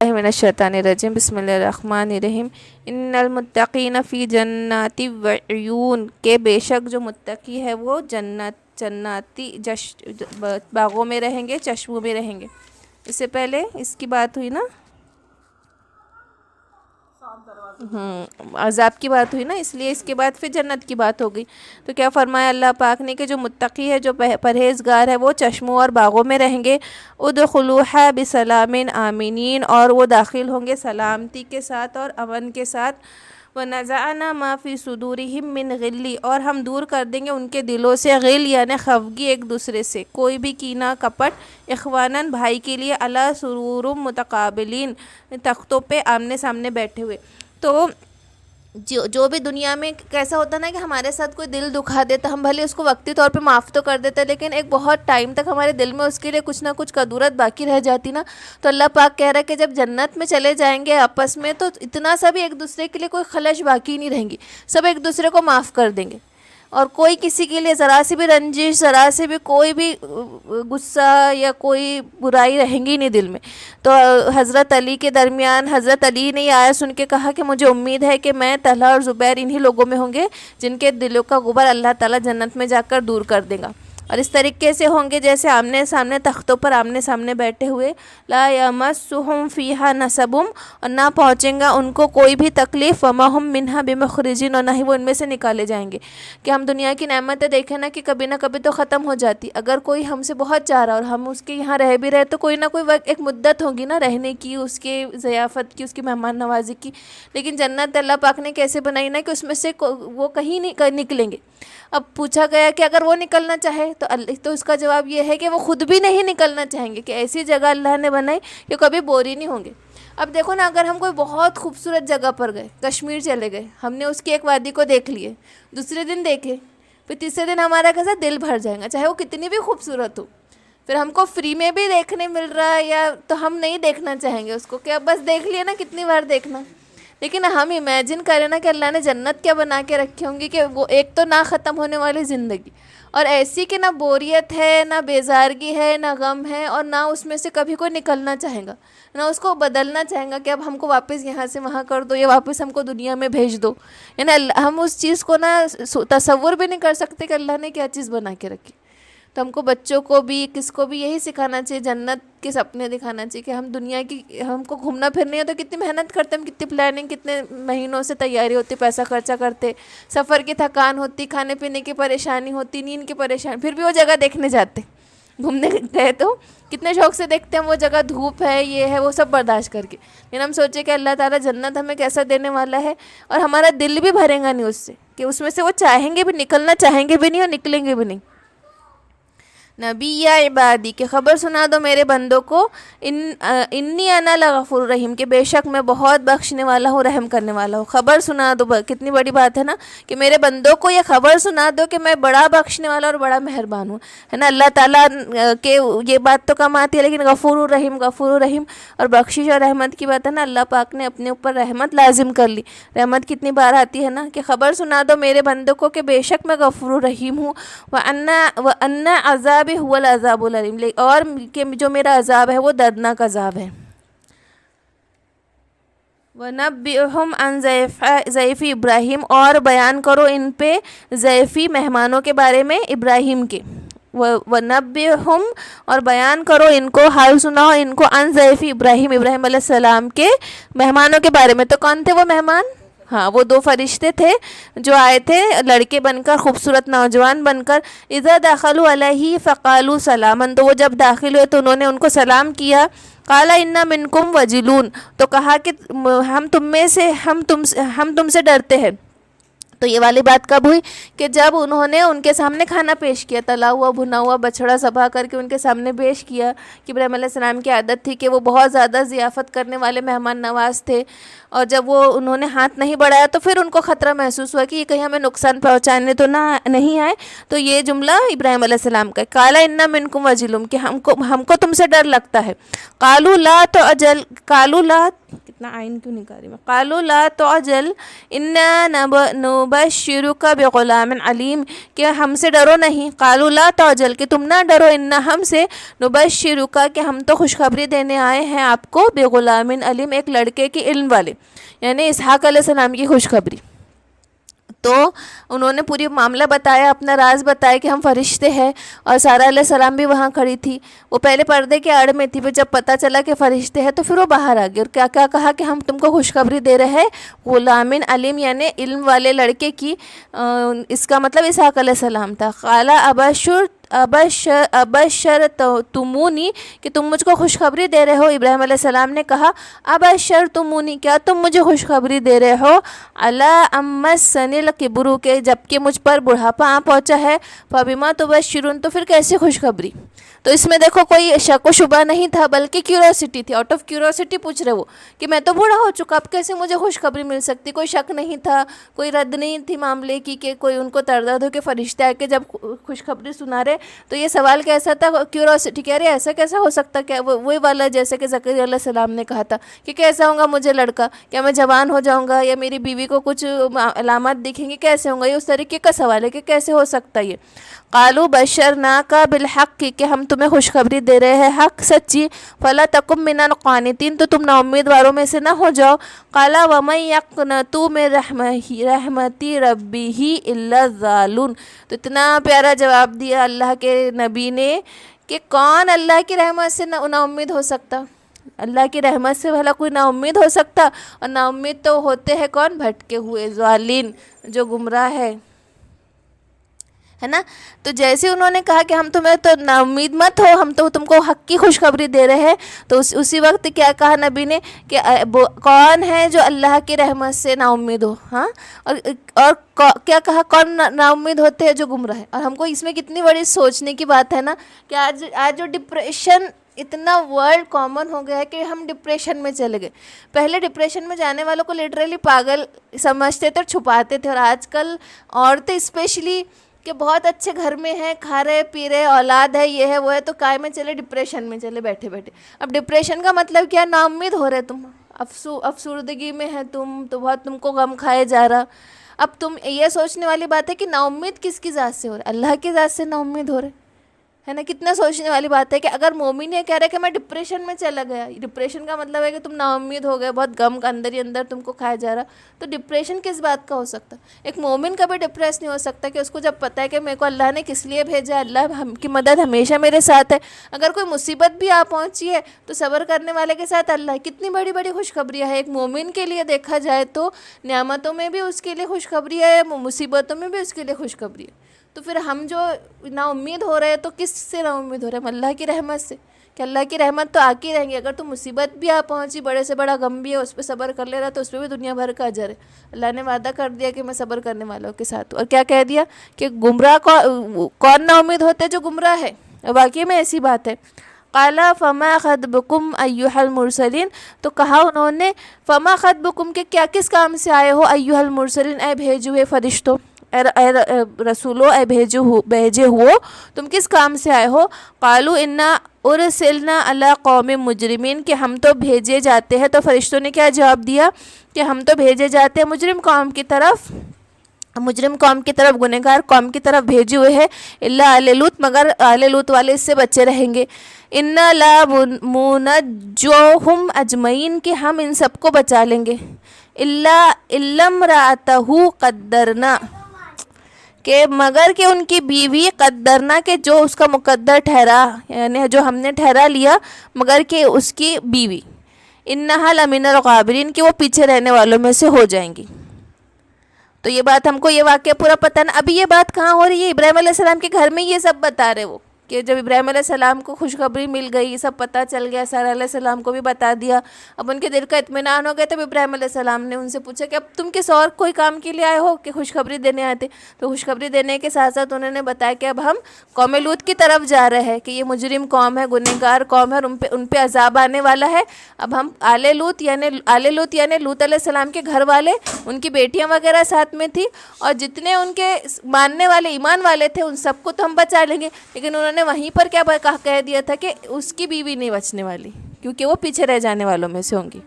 من الشیطان الرجیم بسم اللہ الرحمن الرحیم ان المتقین فی جنات وعیون کہ بے شک جو متقی ہے وہ جناتی باغوں میں رہیں گے، چشموں میں رہیں گے۔ اس سے پہلے اس کی بات ہوئی نا، عذاب کی بات ہوئی نا، اس لیے اس کے بعد پھر جنت کی بات ہو گئی۔ تو کیا فرمایا اللہ پاک نے کہ جو متقی ہے، جو پرہیزگار ہے، وہ چشموں اور باغوں میں رہیں گے۔ ادخلوها بسلام آمینین، اور وہ داخل ہوں گے سلامتی کے ساتھ اور امن کے ساتھ۔ وَنَزَعْنَا مَا فِي صُدُورِهِم مِّن غِلٍّ، اور ہم دور کر دیں گے ان کے دلوں سے غل یعنی خفگی ایک دوسرے سے، کوئی بھی کینہ کپٹ، اخواناً بھائی کے لیے، علی سرور متقابلین، تختوں پہ آمنے سامنے بیٹھے ہوئے۔ تو جو بھی دنیا میں کیسا ہوتا نا کہ ہمارے ساتھ کوئی دل دکھا دیتا، ہم بھلے اس کو وقتی طور پہ معاف تو کر دیتے، لیکن ایک بہت ٹائم تک ہمارے دل میں اس کے لیے کچھ نہ کچھ کدورت باقی رہ جاتی نا۔ تو اللہ پاک کہہ رہا ہے کہ جب جنت میں چلے جائیں گے آپس میں، تو اتنا سا بھی ایک دوسرے کے لیے کوئی خلش باقی نہیں رہیں گی، سب ایک دوسرے کو معاف کر دیں گے، اور کوئی کسی کے لیے ذرا سی بھی رنجش، ذرا سے بھی کوئی بھی غصہ یا کوئی برائی رہیں گی نہیں دل میں۔ تو حضرت علی کے درمیان حضرت علی نے یہ آیا سن کے کہا کہ مجھے امید ہے کہ میں، طلحہ اور زبیر انہی لوگوں میں ہوں گے جن کے دلوں کا غبار اللہ تعالیٰ جنت میں جا کر دور کر دے گا، اور اس طریقے سے ہوں گے جیسے آمنے سامنے تختوں پر آمنے سامنے بیٹھے ہوئے۔ لا یمسہم فیہا نصب، اور نہ پہنچیں گا ان کو کوئی بھی تکلیف، وما ہم منہا بمخرجین، اور نہ ہی وہ ان میں سے نکالے جائیں گے۔ کہ ہم دنیا کی نعمتیں دیکھیں نا کہ کبھی نہ کبھی تو ختم ہو جاتی، اگر کوئی ہم سے بہت چاہ رہا اور ہم اس کے یہاں رہ بھی رہے تو کوئی نہ کوئی وقت ایک مدت ہوگی نا رہنے کی، اس کے ضیافت کی، اس کی مہمان نوازی کی۔ لیکن جنت اللہ پاک نے کیسے بنائی نا کہ اس میں سے وہ کہیں نہیں نکلیں گے۔ اب پوچھا گیا کہ اگر وہ نکلنا چاہے تو اس کا جواب یہ ہے کہ وہ خود بھی نہیں نکلنا چاہیں گے، کہ ایسی جگہ اللہ نے بنائی کہ کبھی بور ہی نہیں ہوں گے۔ اب دیکھو نا، اگر ہم کوئی بہت خوبصورت جگہ پر گئے، کشمیر چلے گئے، ہم نے اس کی ایک وادی کو دیکھ لیے، دوسرے دن دیکھے، پھر تیسرے دن ہمارا کیسا دل بھر جائے گا، چاہے وہ کتنی بھی خوبصورت ہو۔ پھر ہم کو فری میں بھی دیکھنے مل رہا ہے یا تو ہم نہیں دیکھنا چاہیں گے اس کو، کہ اب بس دیکھ لیا نا، کتنی بار دیکھنا۔ لیکن ہم امیجن کریں نا کہ اللہ نے جنت کیا بنا کے رکھی ہوں گی، کہ وہ ایک تو نہ ختم ہونے والی زندگی، اور ایسی کہ نہ بوریت ہے، نہ بیزارگی ہے، نہ غم ہے، اور نہ اس میں سے کبھی کوئی نکلنا چاہے گا، نہ اس کو بدلنا چاہیں گا کہ اب ہم کو واپس یہاں سے وہاں کر دو، یا واپس ہم کو دنیا میں بھیج دو۔ یعنی ہم اس چیز کو نا تصور بھی نہیں کر سکتے کہ اللہ نے کیا چیز بنا کے رکھی۔ تو ہم کو بچوں کو بھی، کس کو بھی یہی سکھانا چاہیے، جنت کے سپنے دکھانا چاہیے، کہ ہم دنیا کی، ہم کو گھومنا پھرنا ہے تو کتنی محنت کرتے، ہم کتنی پلاننگ، کتنے مہینوں سے تیاری ہوتی، پیسہ خرچہ کرتے، سفر کی تھکان ہوتی، کھانے پینے کی پریشانی ہوتی، نیند کی پریشانی، پھر بھی وہ جگہ دیکھنے جاتے، گھومنے گئے تو کتنے شوق سے دیکھتے ہیں وہ جگہ، دھوپ ہے، یہ ہے، وہ سب برداشت کر کے۔ لیکن ہم سوچیں کہ اللہ تعالیٰ جنت ہمیں کیسا دینے والا ہے، اور ہمارا دل بھی بھرے گا نہیں اس سے، کہ اس میں سے وہ چاہیں گے بھی، نکلنا چاہیں گے بھی نہیں اور نکلیں گے بھی نہیں۔ نبی یا عبادی کہ خبر سنا دو میرے بندوں کو، انی انا لغفور الرحیم کہ بے شک میں بہت بخشنے والا ہوں، رحم کرنے والا ہوں۔ خبر سنا دو، کتنی بڑی بات ہے نا، کہ میرے بندوں کو یہ خبر سنا دو کہ میں بڑا بخشنے والا اور بڑا مہربان ہوں، ہے نا۔ اللہ تعالیٰ کے یہ بات تو کم آتی ہے، لیکن غفور الرحیم، غفور الرحیم اور بخشش اور رحمت کی بات ہے نا، اللہ پاک نے اپنے اوپر رحمت لازم کر لی۔ رحمت کتنی بار آتی ہے نا، کہ خبر سنا دو میرے بندوں کو کہ بے شک میں غفور الرحیم ہوں، وَأَنَّ عَذَابِ هُوَ الْعَذَابُ الْأَلِيمُ، اور کہ جو میرا عذاب ہے وہ دردناک عذاب ہے۔ وَنَبِّئْهُمْ عَنْ ضَيْفِ ابراہیم، اور بیان کرو ان پہ ضیفی مہمانوں کے بارے میں ابراہیم کے۔ وَنَبِّئْهُمْ، اور بیان کرو ان کو، حال سناؤ ان کو، عن ضیف ابراہیم، ابراہیم علیہ السلام کے مہمانوں کے بارے میں۔ تو کون تھے وہ مہمان؟ ہاں، وہ دو فرشتے تھے جو آئے تھے لڑکے بن کر، خوبصورت نوجوان بن کر۔ اذا دخلوا علیہ فقالوا سلاما، تو وہ جب داخل ہوئے تو انہوں نے ان کو سلام کیا۔ قال ان منکم وجلون، تو کہا کہ ہم تم سے ڈرتے ہیں۔ تو یہ والی بات کب ہوئی؟ کہ جب انہوں نے ان کے سامنے کھانا پیش کیا، تلا ہوا بھنا ہوا بچڑا ذبح کر کے ان کے سامنے پیش کیا، کہ ابراہیم علیہ السلام کی عادت تھی کہ وہ بہت زیادہ ضیافت کرنے والے مہمان نواز تھے، اور جب وہ انہوں نے ہاتھ نہیں بڑھایا تو پھر ان کو خطرہ محسوس ہوا کہ یہ کہیں ہمیں نقصان پہنچانے تو نہیں آئے۔ تو یہ جملہ ابراہیم علیہ السلام کا، قال ان منکم وجلون کہ ہم کو تم سے ڈر لگتا ہے۔ قالوا لا تعجل، قالوا لا इतना आइन क्यों नहीं कर रही मैं। क़ालू ला तुअजल इन्ना नुबश्शिरुका बिग़ुलामिन अलीम, कि हमसे डरो नहीं। क़ालू ला तुअजल, कि तुम ना डरो, इन्ना हमसे, नुबश्शिरुका, कि हम तो खुशखबरी देने आए हैं आपको, बिग़ुलामिन अलीम, एक लड़के की इल्म वाले, यानी इसहाक़ अलैहिस्सलाम की खुशखबरी। तो उन्होंने पूरी मामला बताया, अपना राज बताया कि हम फरिश्ते हैं, और सारा अलैहिस्सलाम भी वहाँ खड़ी थी। वो पहले पर्दे के आड़ में थी, फिर जब पता चला कि फरिश्ते हैं तो फिर वो बाहर आ गई और क्या क्या कहा कि हम तुमको खुशखबरी दे रहे हैं गुलामिन अलीम, यानी इल्म वाले लड़के की। इसका मतलब इसहाक़ अलैहिस्सलाम था। क़ाला अबशर तुमूनी, कि तुम मुझको खुशखबरी दे रहे हो। इब्राहिम अलैहिस्सलाम ने कहा अबशर तुमूनी, क्या तुम मुझे खुशखबरी दे रहे हो, अला अम्मसनिल किब्रू, के जबकि मुझ पर बुढ़ापा आ पहुँचा है, फबिमा तुबश्शिरून, तो फिर कैसी खुशखबरी। तो इसमें देखो कोई शक व शुबा नहीं था, बल्कि क्यूरोसिटी थी। आउट ऑफ क्यूरोसिटी पूछ रहे वो कि मैं तो बूढ़ा हो चुका, अब कैसे मुझे खुशखबरी मिल सकती। कोई शक नहीं था, कोई रद्द नहीं थी मामले की कि कोई उनको तरदद हो के फरिश्ते आके जब खुशखबरी सुना रहे। तो ये सवाल कैसा था, क्यूरोसिटी, कह रहे ऐसा कैसा हो सकता, क्या वही वाला जैसे कि ज़करिया अलैहिस्सलाम ने कहा था कि कैसा होगा मुझे लड़का, क्या मैं जवान हो जाऊँगा या मेरी बीवी को कुछ अलामत दिखेंगी, कैसे होगा। ये उस तरीके का सवाल है कि कैसे हो सकता ये। क़ालू बशरनाका बिलहक़, कि हम तुम्हें खुशखबरी दे रहे हैं हक़ सच्ची, फला तकुम मिनल क़ानितीन, तो तुम ना उम्मीदवारों में से ना हो जाओ। क़ाला वमन यक़नतु मिन रहमति रब्बिही इल्ला ज़ालून, तो इतना प्यारा जवाब दिया अल्लाह के नबी ने कि कौन अल्लाह की रहमत से ना उम्मीद हो सकता। अल्लाह की रहमत से भला कोई ना उम्मीद हो सकता, और ना उम्मीद तो होते हैं कौन, भटके हुए ज़ालिन, जो गुमराह है ना। तो जैसे उन्होंने कहा कि हम तुम्हें तो ना उम्मीद मत हो, हम तो तुमको हक़ की खुशखबरी दे रहे हैं, तो उसी वक्त क्या कहा नबी ने कि कौन है जो अल्लाह की रहमत से ना उम्मीद हो। हाँ, और क्या कहा, कौन ना उम्मीद होते हैं, जो गुमराह है। और हमको इसमें कितनी बड़ी सोचने की बात है ना कि आज जो डिप्रेशन इतना वर्ल्ड कॉमन हो गया है कि हम डिप्रेशन में चले गए। पहले डिप्रेशन में जाने वालों को लिटरली पागल समझते थे और छुपाते थे, और आजकल औरतें स्पेशली कि बहुत अच्छे घर में हैं, खा रहे पी रहे, औलाद है, ये है वो है, तो काय में चले, डिप्रेशन में चले बैठे बैठे। अब डिप्रेशन का मतलब क्या, नाउम्मीद हो रहे तुम, अफसुर्दगी में है तुम, तो बहुत तुमको गम खाए जा रहा। अब तुम ये सोचने वाली बात है कि नाउम्मीद किसकी ज़ात से हो रहा है, अल्लाह की ज़ात से नाउम्मीद हो रहे, है ना। कितना सोचने वाली बात है कि अगर मोमिन ये कह रहे कि मैं डिप्रेशन में चला गया, डिप्रेशन का मतलब है कि तुम नाउम्मीद हो गए, बहुत गम का अंदर ही अंदर तुमको खाया जा रहा, तो डिप्रेशन किस बात का हो सकता। एक मोमिन कभी डिप्रेस नहीं हो सकता कि उसको जब पता है कि मेरे को अल्लाह ने किस लिए भेजा, अल्लाह की मदद हमेशा मेरे साथ है। अगर कोई मुसीबत भी आ पहुँची है तो सब्र करने वाले के साथ अल्लाह। कितनी बड़ी बड़ी खुशखबरियाँ है एक मोमिन के लिए, देखा जाए तो नियामतों में भी उसके लिए खुशखबरी है, मुसीबतों में भी उसके लिए खुशखबरी है। तो फिर हम जो ना उम्मीद हो रहे हैं तो किस से ना उम्मीद हो रहे हैं, अल्लाह की रहमत से, कि अल्लाह की रहमत तो आकी रहेंगी। अगर तो मुसीबत भी आ पहुंची, बड़े से बड़ा गम भी है, उस पर सब्र कर ले रहा तो उस पर भी दुनिया भर का अजर है। अल्लाह ने वादा कर दिया कि मैं सब्र करने वालों के साथ हूँ। और क्या कह दिया कि गुमराह कौन ना उम्मीद होते, जो गुमराह है। वाकई में ऐसी बात है। क़ाला फ़मा ख़त्बुकुम अय्युहल मुरसलीन, तो कहा उन्होंने फ़मा ख़त्बुकुम, के क्या किस काम से आए हो, अय्युहल मुरसलीन, ए भेजे हुए फरिश्तों, रसूलो, ए भेजे हुओ, तुम किस काम से आए हो। क़ालू इन्ना उरसिलना अला क़ौमिन मुजरिमीन, कि हम तो भेजे जाते हैं। तो फरिश्तों ने क्या जवाब दिया कि हम तो भेजे जाते हैं मुजरिम कौम की तरफ, मुजरिम कौम की तरफ, गुनहगार कौम की तरफ भेजे हुए हैं। इल्ला आले लूत, मगर आले लूत वाले इससे बचे रहेंगे। इन्ना ला मुनज्जोहुम अजमईन, कि हम इन सबको बचा लेंगे। इल्ला इल्लम्राअतहु क़द्दरना, कि मगर कि उनकी बीवी, क़द्दरना के जो उसका मुक़द्दर ठहरा, यानी जो हमने ठहरा लिया, मगर कि उसकी बीवी, इन्नहा लमिनल ग़ाबिरीन, कि वो पीछे रहने वालों में से हो जाएंगी। तो ये बात हमको, ये वाक़या पूरा पता ना। अभी ये बात कहाँ हो रही है, इब्राहिम अलैहिस्सलाम के घर में ये सब बता रहे वो, कि जब इब्राहिम अलैहिस्सलाम को खुशखबरी मिल गई, ये सब पता चल गया, सारा अलैहिस्सलाम को भी बता दिया। अब उनके दिल का इत्मीनान हो गया। तब इब्राहिम अलैहिस्सलाम ने उनसे पूछा कि अब तुम किस और कोई काम के लिए आए हो, कि खुशखबरी देने आए थे। तो खुशखबरी देने के साथ साथ उन्होंने बताया कि अब हम कौम लूत की तरफ जा रहे हैं, कि ये मुजरिम कौम है, गुनहगार कौम है, और उन पे अजाब आने वाला है। अब हम आले लूत यानी लूत अलैहिस्सलाम के घर वाले, उनकी बेटियाँ वगैरह साथ में थी, और जितने उनके मानने वाले, ईमान वाले थे, उन सबको तो हम बचा लेंगे। लेकिन उन्होंने वहीं पर क्या कह दिया था कि उसकी बीवी नहीं बचने वाली, क्योंकि वो पीछे रह जाने वालों में से होंगी।